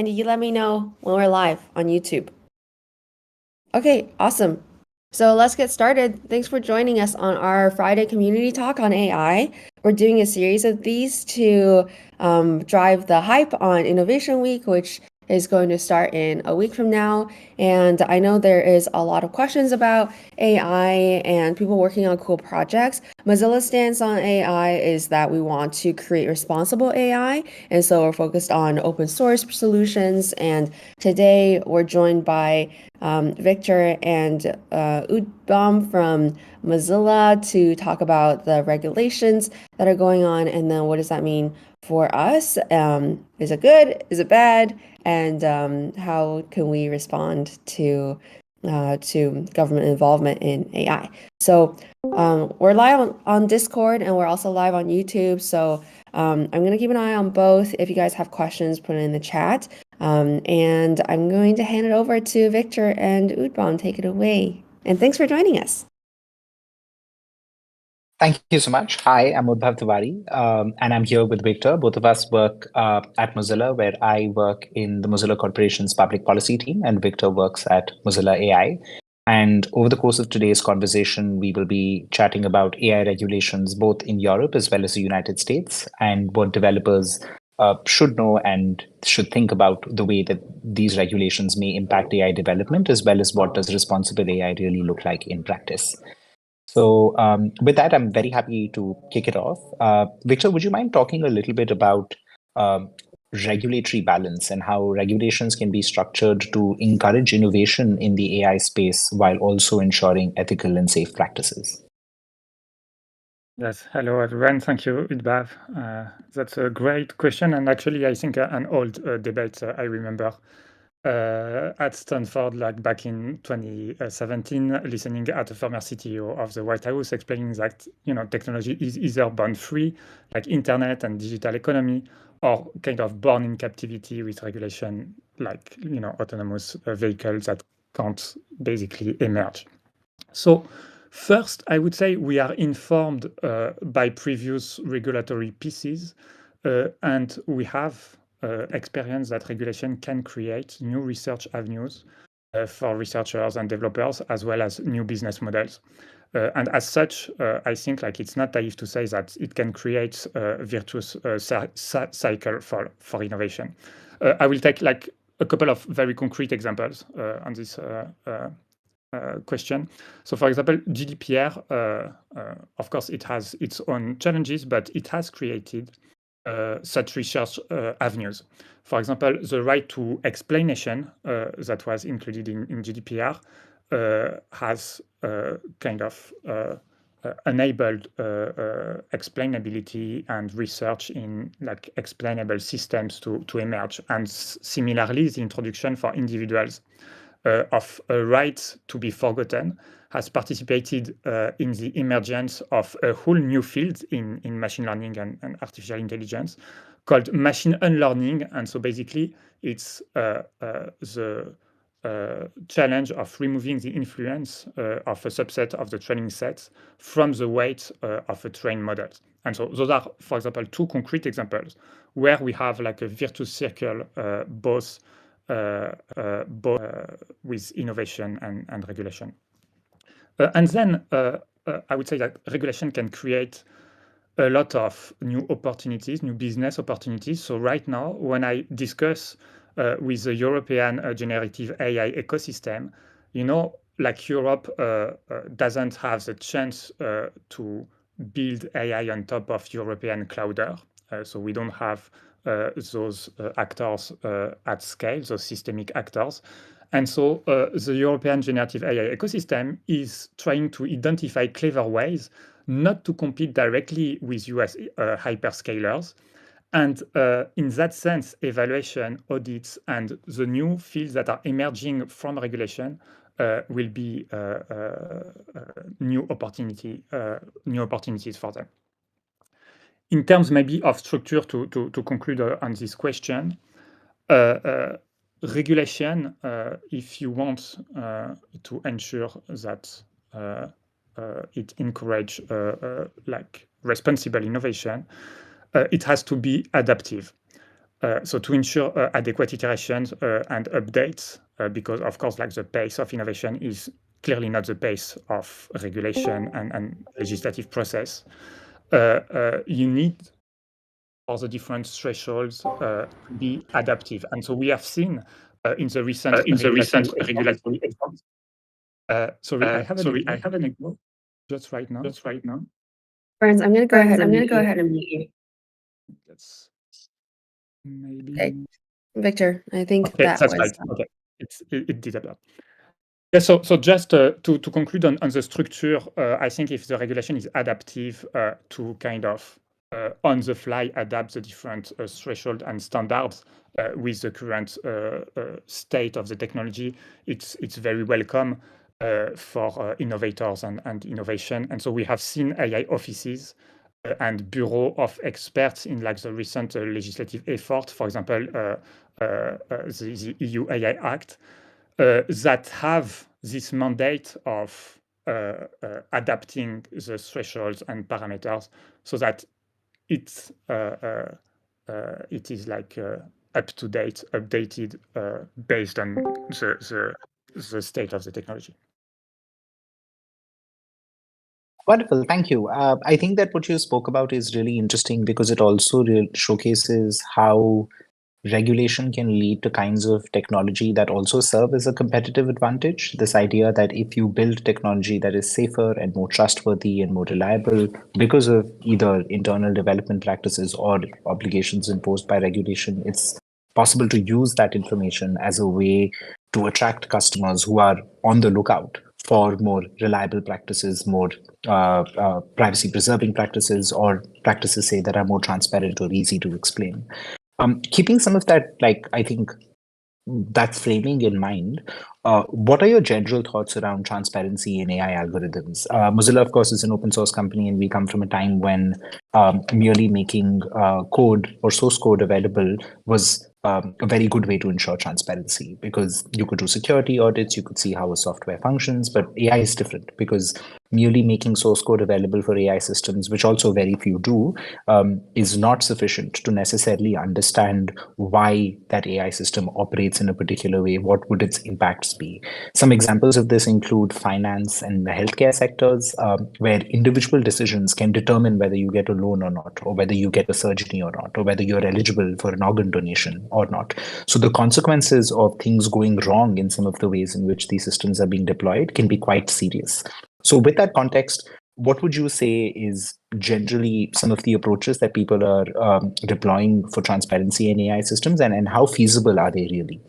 and you let me know when we're live on YouTube. Okay, awesome. So let's get started. Thanks for joining us on our Friday community talk on AI. We're doing a series of these to drive the hype on Innovation Week, which is going to start in a week from now. And I know there is a lot of questions about AI and people working on cool projects. Mozilla's stance on AI is that we want to create responsible AI. And so we're focused on open source solutions. And today we're joined by Victor and Udbam from Mozilla to talk about the regulations that are going on, and then what does that mean for us? Is it good? Is it bad? And how can we respond to government involvement in AI? So we're live on Discord, and we're also live on YouTube. So I'm going to keep an eye on both. If you guys have questions, put it in the chat. And I'm going to hand it over to Victor and Udbam. Take it away. And thanks for joining us. Thank you so much. Hi, I'm Udbhav Tiwari, and I'm here with Victor. Both of us work at Mozilla, where I work in the Mozilla Corporation's public policy team, and Victor works at Mozilla AI. And over the course of today's conversation, we will be chatting about AI regulations, both in Europe as well as the United States, and what developers should know and should think about the way that these regulations may impact AI development, as well as what does responsible AI really look like in practice. So with that, I'm very happy to kick it off. Victor, would you mind talking a little bit about regulatory balance and how regulations can be structured to encourage innovation in the AI space while also ensuring ethical and safe practices? Yes, hello everyone. Thank you, Udbhav. That's a great question, and actually, I think an old debate I remember at Stanford, like back in 2017, listening at a former CTO of the White House explaining that technology is either born free, like internet and digital economy, or kind of born in captivity with regulation, like autonomous vehicles that can't basically emerge. So first, I would say we are informed by previous regulatory pieces, and we have experience that regulation can create new research avenues for researchers and developers, as well as new business models. And as such, I think it's not naive to say that it can create a virtuous cycle for innovation. I will take a couple of very concrete examples on this question. So, for example, GDPR, of course, it has its own challenges, but it has created such research avenues. For example, the right to explanation that was included in GDPR has kind of enabled explainability and research in explainable systems to emerge. And similarly, the introduction for individuals of a right to be forgotten has participated in the emergence of a whole new field in machine learning and artificial intelligence called machine unlearning. And so basically, it's the challenge of removing the influence of a subset of the training sets from the weight of a trained model. And so those are, for example, two concrete examples where we have a virtuous circle both with innovation and regulation. And then I would say that regulation can create a lot of new opportunities, new business opportunities. So right now, when I discuss with the European generative AI ecosystem, Europe doesn't have the chance to build AI on top of European clouder. So we don't have those actors at scale, those systemic actors. And so the European generative AI ecosystem is trying to identify clever ways not to compete directly with US hyperscalers. And in that sense, evaluation, audits, and the new fields that are emerging from regulation will be new opportunities for them. In terms maybe of structure, to conclude on this question, regulation, if you want to ensure that it encourages responsible innovation, it has to be adaptive. So to ensure adequate iterations and updates, because of course, like the pace of innovation is clearly not the pace of regulation and legislative process. You need for the different thresholds to be adaptive, and so we have seen in the recent regulatory efforts. Sorry, I have an echo just right now. Friends, I'm going to go ahead and mute you. and mute you. That's maybe. Okay. Victor, I think Okay, that that's was. right. Okay, it did appear. Yeah, so just to conclude on the structure, I think if the regulation is adaptive to kind of on the fly adapt the different threshold and standards with the current state of the technology, it's very welcome for innovators and innovation. And so we have seen AI offices and bureau of experts in like the recent legislative effort, for example, the EU AI Act, that have this mandate of adapting the thresholds and parameters so that it is like up to date, updated based on the state of the technology. Wonderful, thank you. I think that what you spoke about is really interesting because it also showcases how regulation can lead to kinds of technology that also serve as a competitive advantage. This idea that if you build technology that is safer and more trustworthy and more reliable because of either internal development practices or obligations imposed by regulation, it's possible to use that information as a way to attract customers who are on the lookout for more reliable practices, more privacy preserving practices, or practices, say, that are more transparent or easy to explain. Keeping some of that, like, I think that framing in mind, what are your general thoughts around transparency in AI algorithms? Mozilla, of course, is an open source company, and we come from a time when merely making code or source code available was a very good way to ensure transparency because you could do security audits, you could see how a software functions, but AI is different because merely making source code available for AI systems, which also very few do, is not sufficient to necessarily understand why that AI system operates in a particular way. What would its impacts be? Some examples of this include finance and the healthcare sectors, where individual decisions can determine whether you get a loan or not, or whether you get a surgery or not, or whether you're eligible for an organ donation or not. So the consequences of things going wrong in some of the ways in which these systems are being deployed can be quite serious. So with that context, what would you say is generally some of the approaches that people are deploying for transparency in AI systems, and how feasible are they really?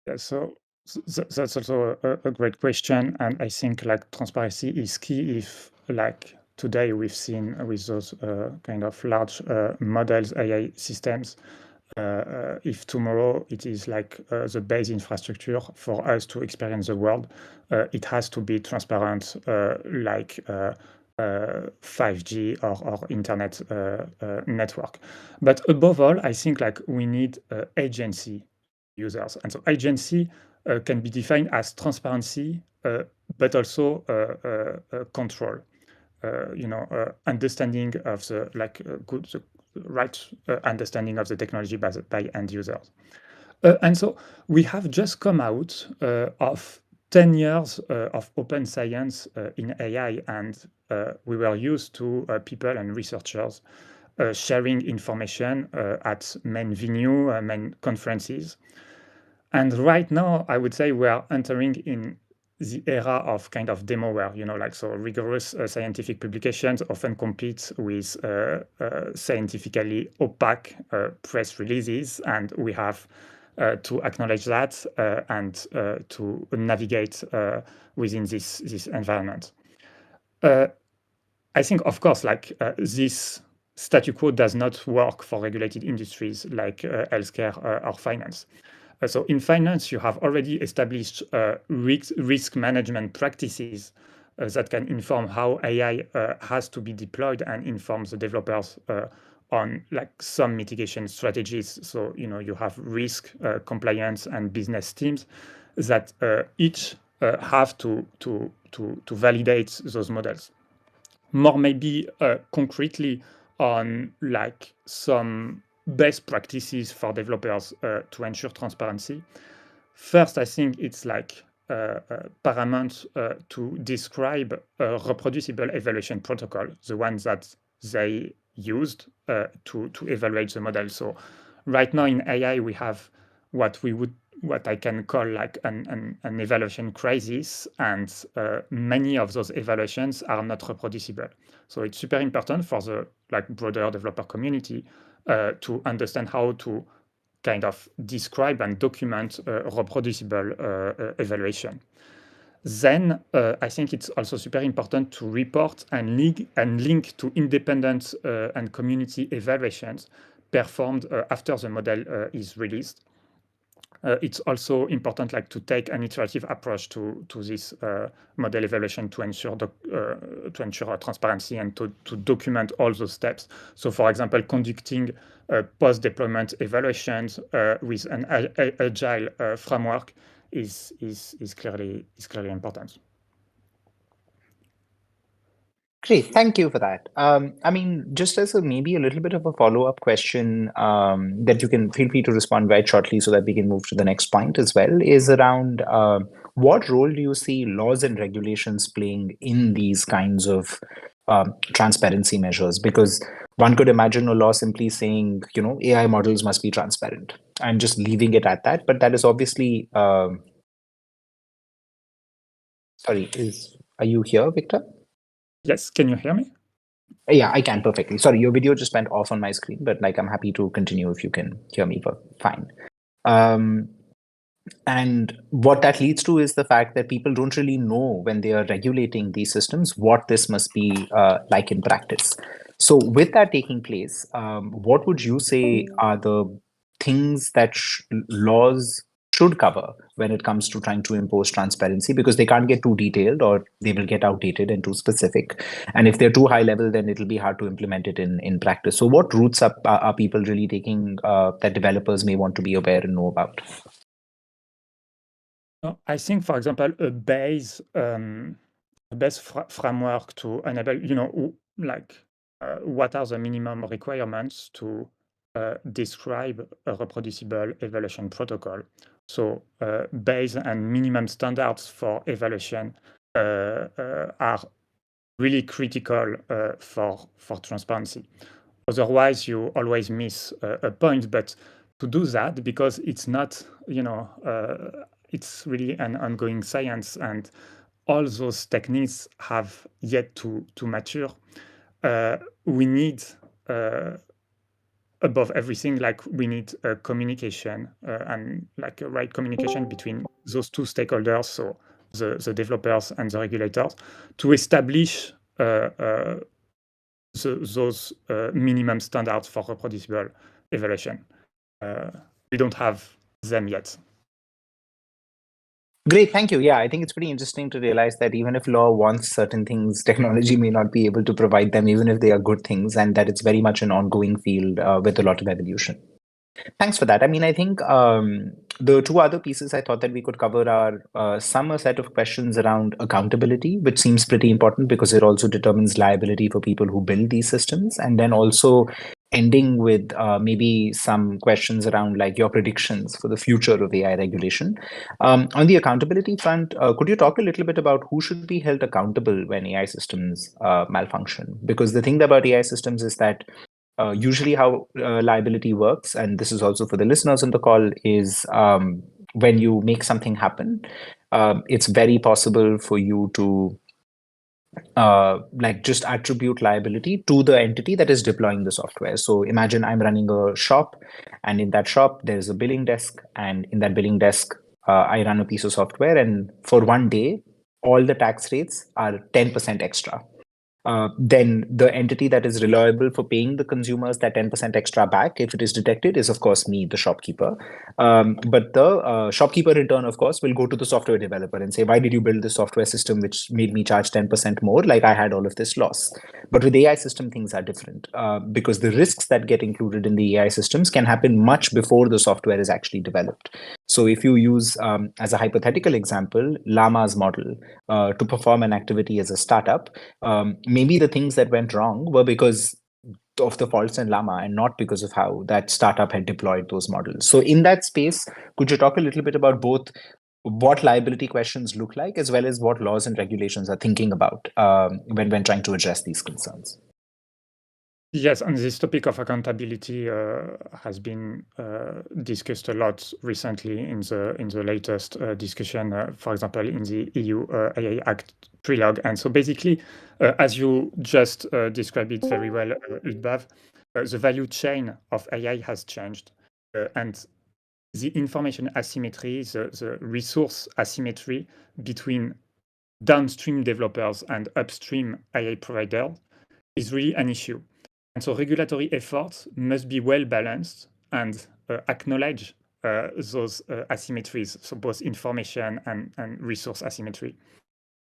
Yeah, so that's also a great question, and I think like transparency is key. If like today we've seen with those kind of large models AI systems, if tomorrow it is like the base infrastructure for us to experience the world, it has to be transparent, like 5G or internet network. But above all, I think like we need agency users, and so agency can be defined as transparency, but also control. Understanding of the like the right understanding of the technology by end users. And so we have just come out of 10 years of open science in AI, and we were used to people and researchers sharing information at main venue, main conferences. And right now, I would say we are entering in the era of kind of demoware, like so rigorous scientific publications often compete with scientifically opaque press releases, and we have to acknowledge that and to navigate within this environment. I think, of course, like this statu quo does not work for regulated industries like healthcare or finance. So in finance, you have already established risk management practices that can inform how AI has to be deployed and informs the developers on like some mitigation strategies. So you have risk, compliance, and business teams that each have to validate those models. More maybe concretely on like some best practices for developers to ensure transparency. First, I think it's like paramount to describe a reproducible evaluation protocol, the ones that they used to evaluate the model. So right now in AI, we have what I can call like an evaluation crisis, and many of those evaluations are not reproducible. So it's super important for the broader developer community to understand how to kind of describe and document reproducible evaluation. Then I think it's also super important to report and link to independent and community evaluations performed after the model is released. It's also important to take an iterative approach to this model evaluation to ensure transparency and to document all those steps. So, for example, conducting post-deployment evaluations with an agile framework is clearly important. Great, thank you for that. I mean, just as maybe a little bit of a follow-up question that you can feel free to respond very shortly so that we can move to the next point as well, is around what role do you see laws and regulations playing in these kinds of transparency measures? Because one could imagine a law simply saying, AI models must be transparent and just leaving it at that. But that is obviously, sorry, are you here, Victor? Yes, can you hear me? Yeah, I can perfectly. Sorry, your video just went off on my screen, but I'm happy to continue if you can hear me fine. And what that leads to is the fact that people don't really know when they are regulating these systems what this must be like in practice. So with that taking place, what would you say are the things that laws should cover when it comes to trying to impose transparency, because they can't get too detailed or they will get outdated and too specific. And if they're too high level, then it'll be hard to implement it in practice. So what routes are people really taking that developers may want to be aware and know about? I think, for example, a base framework to enable, what are the minimum requirements to describe a reproducible evaluation protocol. So base and minimum standards for evaluation are really critical for transparency. Otherwise, you always miss a point. But to do that, because it's not, it's really an ongoing science, and all those techniques have yet to mature. We need, above everything, we need communication and a right communication between those two stakeholders, so the developers and the regulators, to establish those minimum standards for reproducible evaluation. We don't have them yet. Great, thank you. Yeah, I think it's pretty interesting to realize that even if law wants certain things, technology may not be able to provide them, even if they are good things, and that it's very much an ongoing field with a lot of evolution. Thanks for that. I mean, I think the two other pieces I thought that we could cover are a set of questions around accountability, which seems pretty important because it also determines liability for people who build these systems, and then also ending with maybe some questions around your predictions for the future of AI regulation. On the accountability front, could you talk a little bit about who should be held accountable when AI systems malfunction? Because the thing about AI systems is that usually how liability works, and this is also for the listeners on the call, is when you make something happen, it's very possible for you to just attribute liability to the entity that is deploying the software. So imagine I'm running a shop, and in that shop there's a billing desk, and in that billing desk I run a piece of software, and for one day all the tax rates are 10% extra. Then the entity that is reliable for paying the consumers that 10% extra back, if it is detected, is of course me, the shopkeeper. But the shopkeeper in turn, of course, will go to the software developer and say, why did you build this software system which made me charge 10% more? Like I had all of this loss. But with AI system, things are different because the risks that get included in the AI systems can happen much before the software is actually developed. So if you use, as a hypothetical example, Llama's model to perform an activity as a startup, maybe the things that went wrong were because of the faults in Llama and not because of how that startup had deployed those models. So in that space, could you talk a little bit about both what liability questions look like, as well as what laws and regulations are thinking about when trying to address these concerns? Yes, and this topic of accountability has been discussed a lot recently in the latest discussion, for example, in the EU AI Act trilogue. And so basically, as you just described it very well, Udbav, the value chain of AI has changed. And the information asymmetry, the resource asymmetry between downstream developers and upstream AI providers is really an issue. And so regulatory efforts must be well balanced and acknowledge those asymmetries, so both information and resource asymmetry.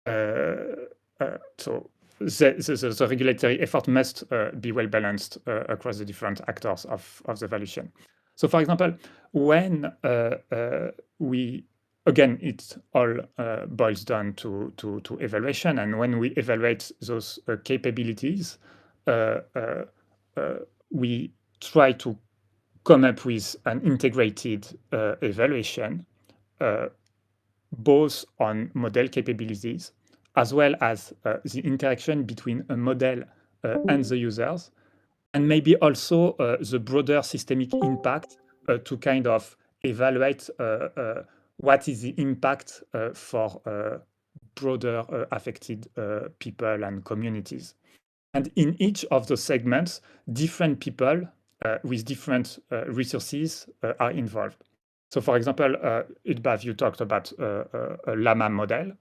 So the regulatory effort must be well balanced across the different actors of the value chain. So, for example, when we again, it all boils down to evaluation, and when we evaluate those capabilities, we try to come up with an integrated evaluation, both on model capabilities as well as the interaction between a model and the users, and maybe also the broader systemic impact to kind of evaluate what is the impact for broader affected people and communities. And in each of those segments, different people with different resources are involved. So, for example, Udbav, you talked about a Llama model.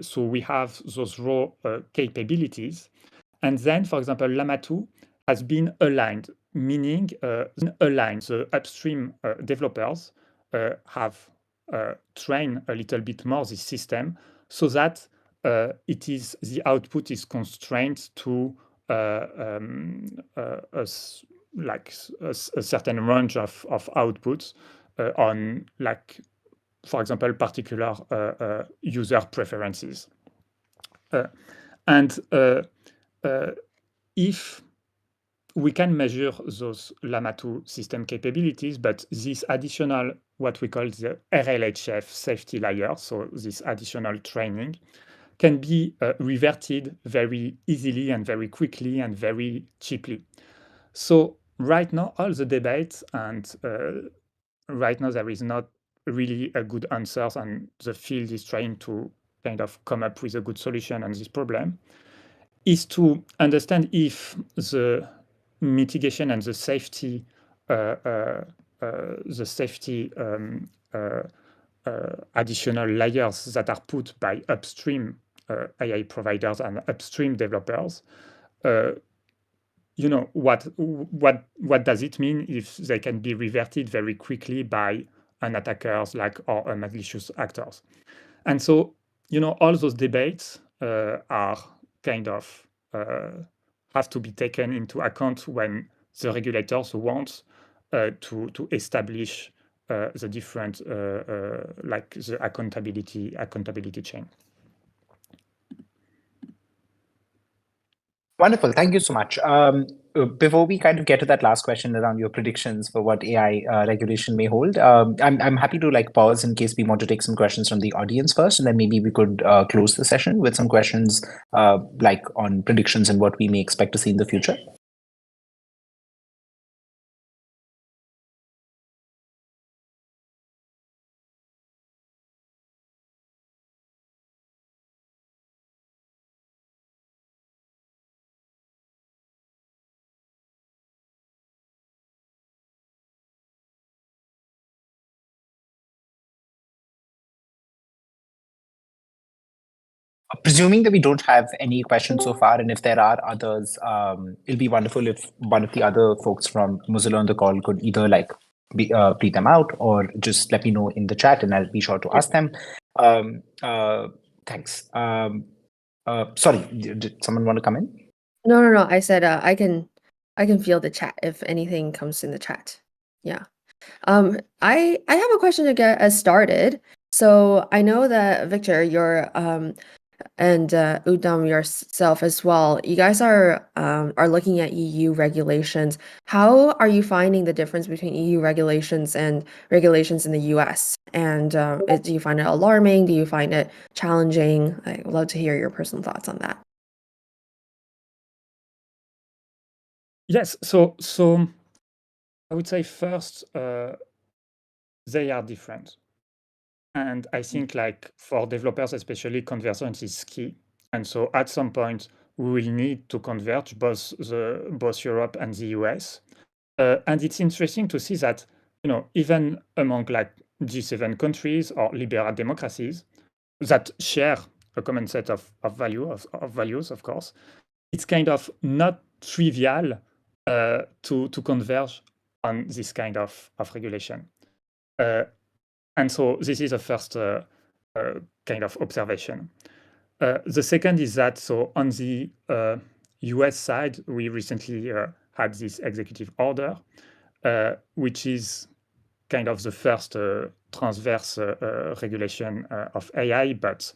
So we have those raw capabilities. And then, for example, Llama 2 has been aligned, meaning the upstream developers have trained a little bit more this system so that the output is constrained to a certain range of outputs on, like, for example, particular user preferences. And if we can measure those Llama 2 system capabilities, but this additional, what we call the RLHF safety layer, so this additional training, can be reverted very easily and very quickly and very cheaply. So right now, all the debates, and right now there is not really a good answer, and the field is trying to kind of come up with a good solution on this problem, is to understand if the mitigation and the safety additional layers that are put by upstream AI providers and upstream developers, what does it mean if they can be reverted very quickly by an attackers or a malicious actors? And so, all those debates are kind of have to be taken into account when the regulators want to establish the different like the accountability chain. Wonderful. Thank you so much. Before we kind of get to that last question around your predictions for what AI regulation may hold, I'm happy to pause in case we want to take some questions from the audience first, and then maybe we could close the session with some questions on predictions and what we may expect to see in the future. Presuming that we don't have any questions so far, and if there are others, it'll be wonderful if one of the other folks from Mozilla on the call could either read them out or just let me know in the chat, and I'll be sure to ask them. Thanks. Sorry, did someone want to come in? No. I said I can feel the chat if anything comes in the chat. Yeah. I have a question to get us started. So I know that Victor, and Udam yourself as well. You guys are looking at EU regulations. How are you finding the difference between EU regulations and regulations in the US? And do you find it alarming? Do you find it challenging? I would love to hear your personal thoughts on that. Yes, so I would say first, they are different. And I think like for developers, especially convergence is key. And so at some point, we will need to converge both Europe and the US. And it's interesting to see that, even among like G7 countries or liberal democracies that share a common set of values, of course, it's kind of not trivial to converge on this kind of regulation. And so this is the first kind of observation. The second is that, so on the US side, we recently had this executive order, which is kind of the first transverse regulation of AI, but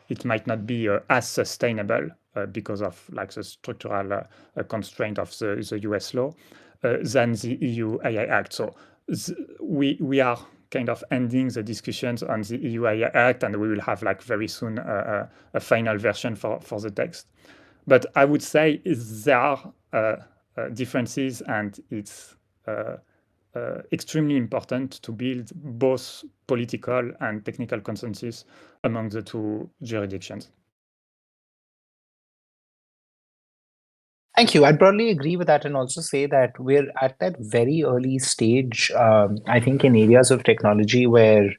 it might not be as sustainable because of like the structural constraint of the US law than the EU AI Act. So we are kind of ending the discussions on the EU AI Act, and we will have like very soon a final version for the text. But I would say there are differences, and it's extremely important to build both political and technical consensus among the two jurisdictions. Thank you. I'd broadly agree with that and also say that we're at that very early stage, I think, in areas of technology where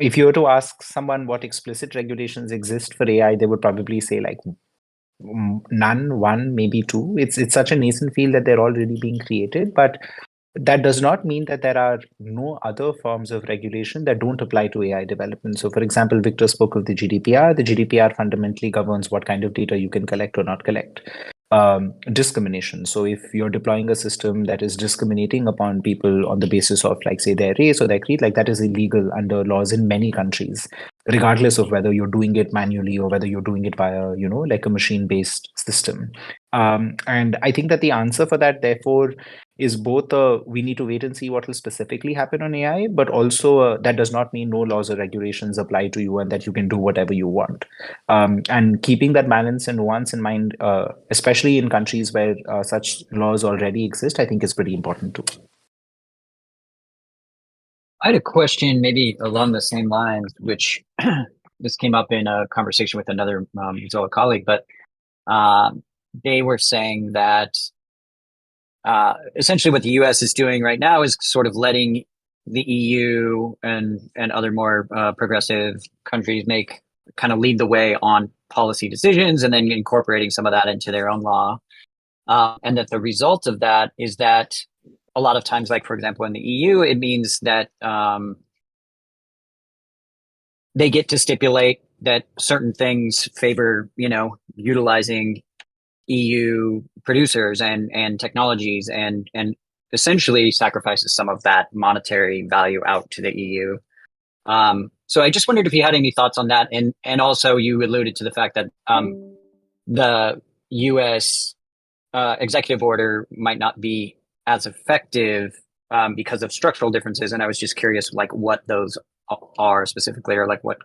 if you were to ask someone what explicit regulations exist for AI, they would probably say like none, one, maybe two. It's such a nascent field that they're already being created, but that does not mean that there are no other forms of regulation that don't apply to AI development. So, for example, Victor spoke of the GDPR. The GDPR fundamentally governs what kind of data you can collect or not collect. Discrimination. So if you're deploying a system that is discriminating upon people on the basis of, like, say, their race or their creed, like that is illegal under laws in many countries, regardless of whether you're doing it manually or whether you're doing it via, like a machine-based system. And I think that the answer for that, therefore, is both we need to wait and see what will specifically happen on AI, but also that does not mean no laws or regulations apply to you and that you can do whatever you want. And keeping that balance and nuance in mind, especially in countries where such laws already exist, I think is pretty important too. I had a question maybe along the same lines, which this came up in a conversation with another Mozilla colleague, but they were saying that essentially what the US is doing right now is sort of letting the EU and other more progressive countries kind of lead the way on policy decisions and then incorporating some of that into their own law. And that the result of that is that a lot of times, like, for example, in the EU, it means that they get to stipulate that certain things favor, utilizing EU producers and technologies and essentially sacrifices some of that monetary value out to the EU. So I just wondered if you had any thoughts on that. And also you alluded to the fact that the US executive order might not be as effective because of structural differences. And I was just curious, like, what those are specifically, or like what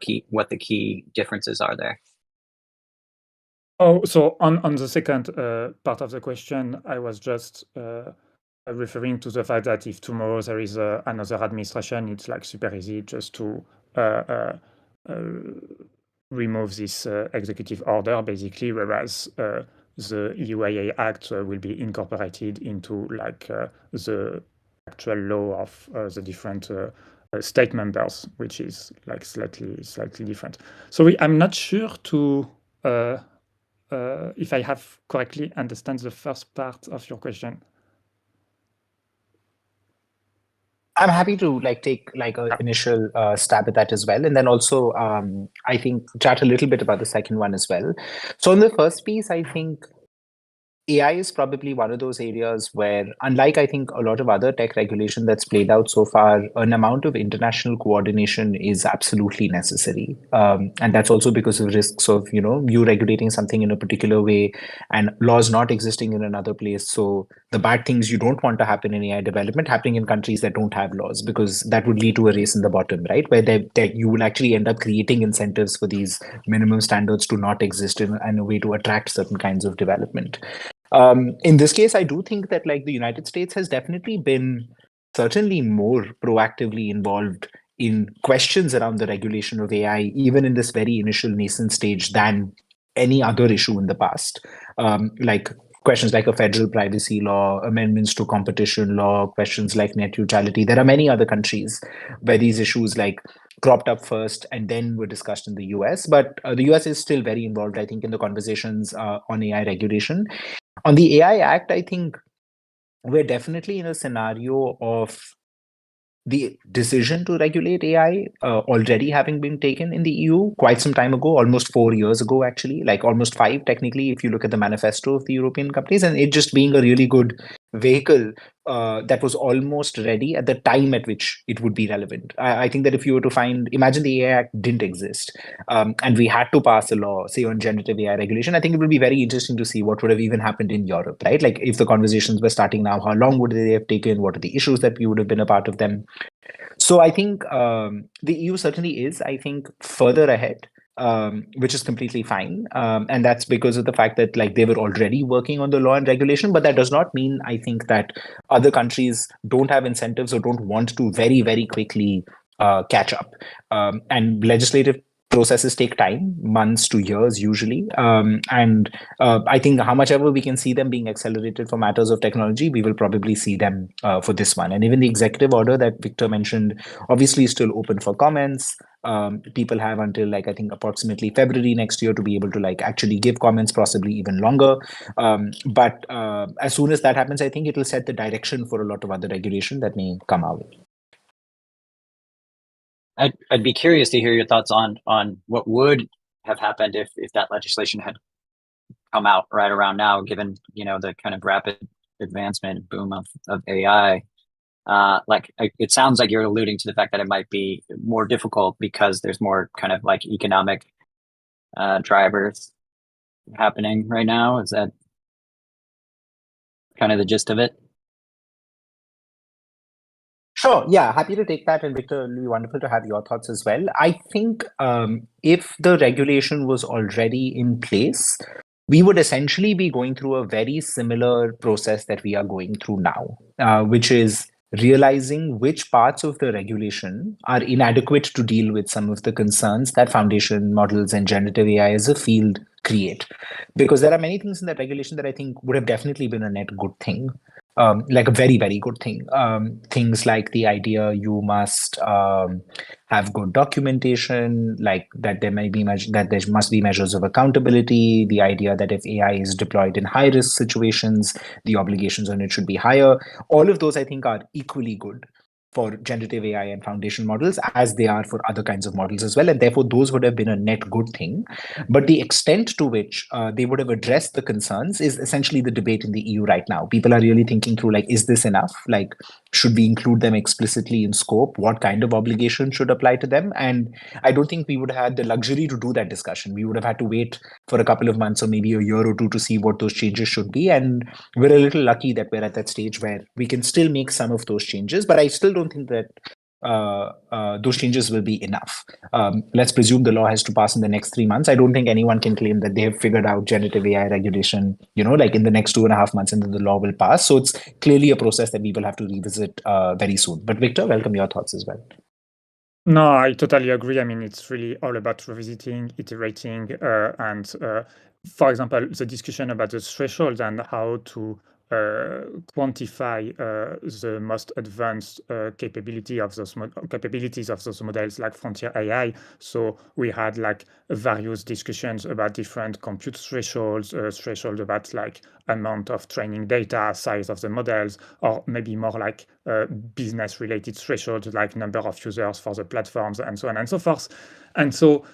the key differences are there. Oh, so on the second part of the question, I was just referring to the fact that if tomorrow there is another administration, it's like super easy just to remove this executive order, basically, whereas the EU AI Act will be incorporated into like the actual law of the different state members, which is like slightly different. So I'm not sure to if I have correctly understand the first part of your question. I'm happy to take like an initial stab at that as well, and then also I think chat a little bit about the second one as well. So on the first piece, I think AI is probably one of those areas where, unlike I think a lot of other tech regulation that's played out so far, an amount of international coordination is absolutely necessary. And that's also because of risks of, you regulating something in a particular way and laws not existing in another place. So the bad things you don't want to happen in AI development happening in countries that don't have laws, because that would lead to a race in the bottom, right? Where you will actually end up creating incentives for these minimum standards to not exist in a way to attract certain kinds of development. In this case, I do think that like the United States has definitely been certainly more proactively involved in questions around the regulation of AI, even in this very initial nascent stage, than any other issue in the past. Like questions like a federal privacy law, amendments to competition law, questions like net neutrality. There are many other countries where these issues like cropped up first and then were discussed in the US. But the US is still very involved, I think, in the conversations on AI regulation. On the AI Act, I think we're definitely in a scenario of the decision to regulate AI already having been taken in the EU quite some time ago, almost 4 years ago, actually, like almost five, technically, if you look at the manifesto of the European companies, and it just being a really good vehicle that was almost ready at the time at which it would be relevant. I think that if you were to imagine the AI Act didn't exist, and we had to pass a law, say, on generative AI regulation, I think it would be very interesting to see what would have even happened in Europe, right? Like if the conversations were starting now, how long would they have taken? What are the issues that we would have been a part of them? So I think the EU certainly is, I think, further ahead, which is completely fine. And that's because of the fact that like they were already working on the law and regulation. But that does not mean, I think, that other countries don't have incentives or don't want to very, very quickly catch up. And legislative processes take time, months to years usually. And I think how much ever we can see them being accelerated for matters of technology, we will probably see them for this one. And even the executive order that Victor mentioned, obviously is still open for comments. People have until like I think approximately February next year to be able to like actually give comments, possibly even longer. But as soon as that happens, I think it will set the direction for a lot of other regulation that may come out. I'd be curious to hear your thoughts on what would have happened if that legislation had come out right around now, given the kind of rapid advancement boom of AI. It sounds like you're alluding to the fact that it might be more difficult because there's more kind of like economic drivers happening right now. Is that kind of the gist of it? Sure. Yeah. Happy to take that. And Victor, it'll be wonderful to have your thoughts as well. I think if the regulation was already in place, we would essentially be going through a very similar process that we are going through now, which is realizing which parts of the regulation are inadequate to deal with some of the concerns that foundation models and generative AI as a field create. Because there are many things in that regulation that I think would have definitely been a net good thing. Like a very, very good thing. Things like the idea you must have good documentation, like that there must be measures of accountability, the idea that if AI is deployed in high risk situations, the obligations on it should be higher. All of those, I think, are equally good for generative AI and foundation models as they are for other kinds of models as well. And therefore, those would have been a net good thing. But the extent to which they would have addressed the concerns is essentially the debate in the EU right now. People are really thinking through, like, is this enough? Like, should we include them explicitly in scope? What kind of obligation should apply to them? And I don't think we would have had the luxury to do that discussion. We would have had to wait for a couple of months or maybe a year or two to see what those changes should be. And we're a little lucky that we're at that stage where we can still make some of those changes. But I still don't think that those changes will be enough. Let's presume the law has to pass in the next 3 months. I don't think anyone can claim that they have figured out generative AI regulation, like in the next 2.5 months, and then the law will pass. So it's clearly a process that we will have to revisit very soon. But Victor, welcome your thoughts as well. No, I totally agree. I mean, it's really all about revisiting, iterating, and for example, the discussion about the threshold and how to quantify the most advanced capabilities of those models, like frontier AI. So we had like various discussions about different compute thresholds, threshold about like amount of training data, size of the models, or maybe more like business-related thresholds, like number of users for the platforms, and so on and so forth. And so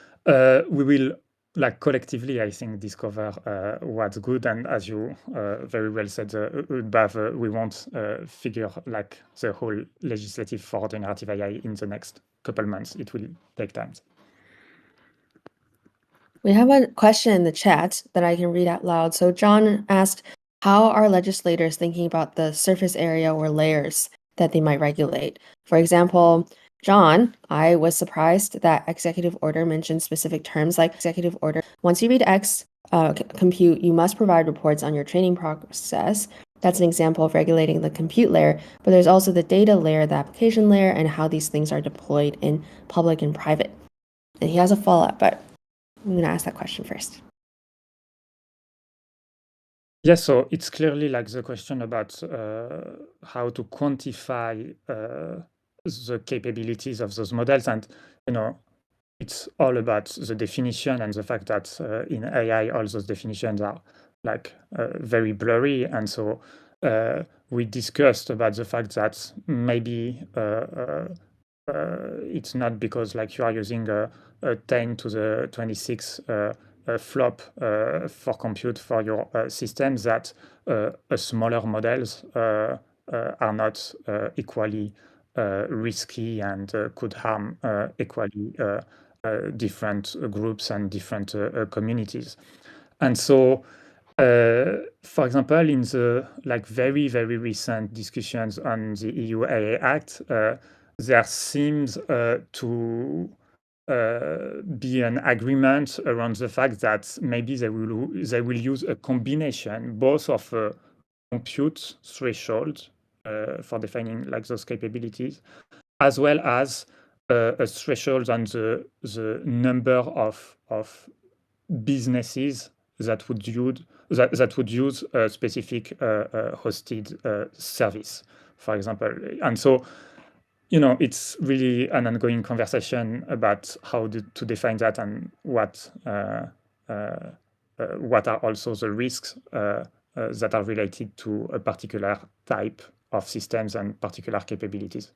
we will like collectively, I think discover what's good. And as you very well said, Bav, we won't figure like the whole legislative for generative AI in the next couple months. It will take time. We have a question in the chat that I can read out loud. So John asked, how are legislators thinking about the surface area or layers that they might regulate? For example, John, I was surprised that executive order mentions specific terms like executive order. Once you read X compute, you must provide reports on your training process. That's an example of regulating the compute layer, but there's also the data layer, the application layer, and how these things are deployed in public and private. And he has a follow-up, but I'm going to ask that question first. Yes, so it's clearly like the question about how to quantify the capabilities of those models. And, it's all about the definition and the fact that in AI, all those definitions are like very blurry. And so we discussed about the fact that maybe it's not because like you are using a 10 to the 26 flop for compute for your systems that smaller models are not equally risky and could harm equally different groups and different communities. And so, for example, in the like very, very recent discussions on the EU AI Act, there seems to be an agreement around the fact that maybe they will use a combination both of a compute threshold for defining like those capabilities, as well as a threshold on the number of businesses that would use a specific hosted service, for example. And so, it's really an ongoing conversation about how to define that and what are also the risks that are related to a particular type of systems and particular capabilities.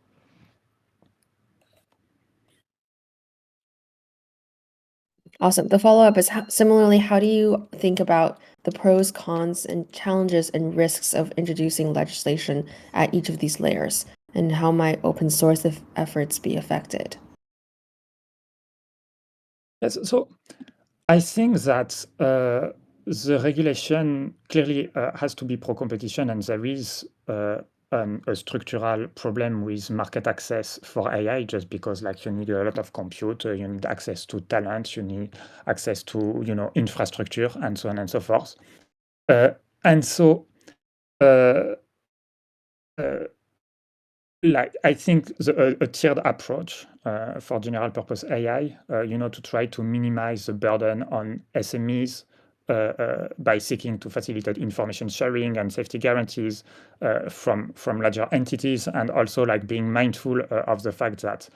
Awesome. The follow-up is similarly, how do you think about the pros, cons, and challenges and risks of introducing legislation at each of these layers? And how might open source efforts be affected? Yes, so I think that the regulation clearly has to be pro-competition, and there is a structural problem with market access for AI, just because like you need a lot of compute, you need access to talent, you need access to infrastructure, and so on and so forth. And so, like I think a tiered approach for general purpose AI, to try to minimize the burden on SMEs by seeking to facilitate information sharing and safety guarantees from larger entities, and also like being mindful of the fact that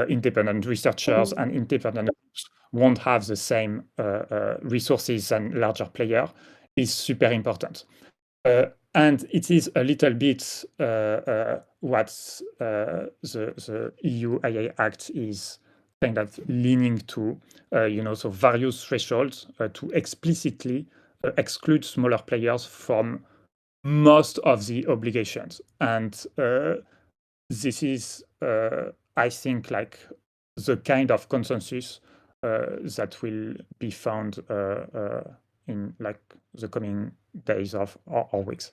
independent researchers and independent groups won't have the same resources and larger player is super important. And it is a little bit what the EU AI Act is kind of leaning to, so various thresholds to explicitly exclude smaller players from most of the obligations. And this is, I think, like the kind of consensus that will be found in like the coming days or weeks.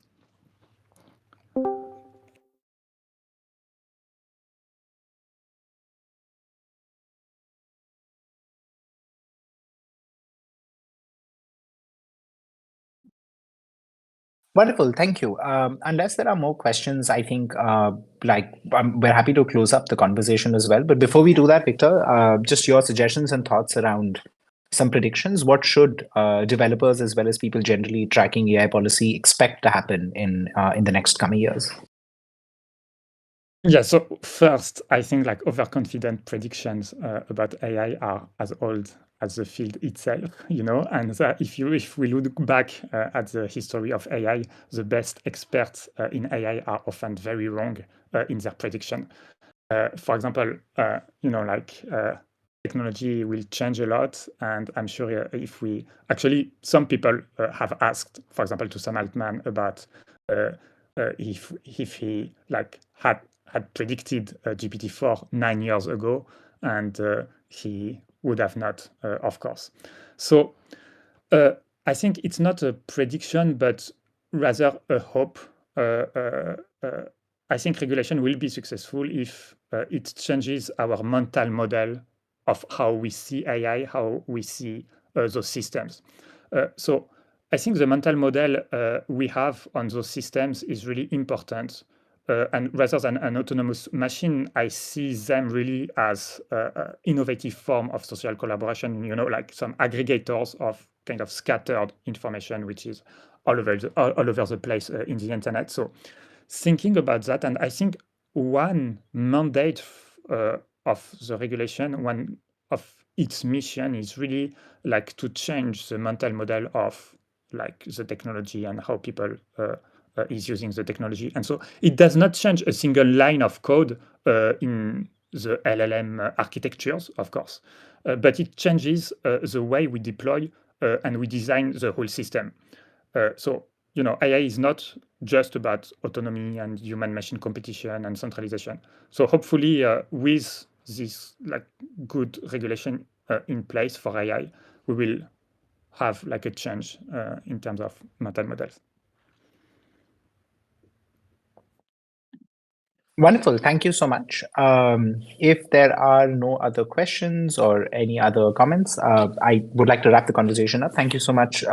Wonderful, thank you. Unless there are more questions, I think we're happy to close up the conversation as well. But before we do that, Victor, just your suggestions and thoughts around some predictions. What should developers as well as people generally tracking AI policy expect to happen in the next coming years? Yeah, so first, I think like overconfident predictions about AI are as old as the field itself, and that if we look back at the history of AI, the best experts in AI are often very wrong in their prediction. For example, technology will change a lot, and I'm sure if we actually, some people have asked, for example, to Sam Altman about if he like had predicted GPT-4 9 years ago, and he would have not, of course. So I think it's not a prediction, but rather a hope. I think regulation will be successful if it changes our mental model of how we see AI, how we see those systems. So I think the mental model we have on those systems is really important. And rather than an autonomous machine, I see them really as an innovative form of social collaboration, like some aggregators of kind of scattered information, which is all over the place in the internet. So thinking about that, and I think one mandate of the regulation, one of its mission is really like to change the mental model of like the technology and how people is using the technology. And so it does not change a single line of code in the LLM architectures, of course, but it changes the way we deploy and we design the whole system. So, AI is not just about autonomy and human-machine competition and centralization. So hopefully, with this like good regulation in place for AI, we will have like a change in terms of mental models. Wonderful. Thank you so much. If there are no other questions or any other comments, I would like to wrap the conversation up. Thank you so much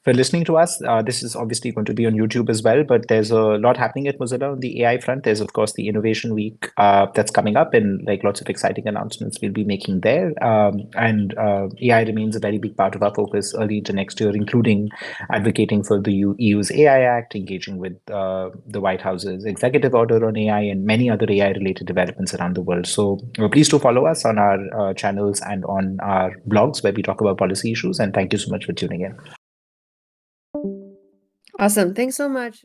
for listening to us. This is obviously going to be on YouTube as well, but there's a lot happening at Mozilla on the AI front. There's, of course, the Innovation Week that's coming up, and like lots of exciting announcements we'll be making there. And AI remains a very big part of our focus early into next year, including advocating for the EU's AI Act, engaging with the White House's executive order on AI, and many other AI-related developments around the world. So please do follow us on our channels and on our blogs where we talk about policy issues. And thank you so much for tuning in. Awesome. Thanks so much.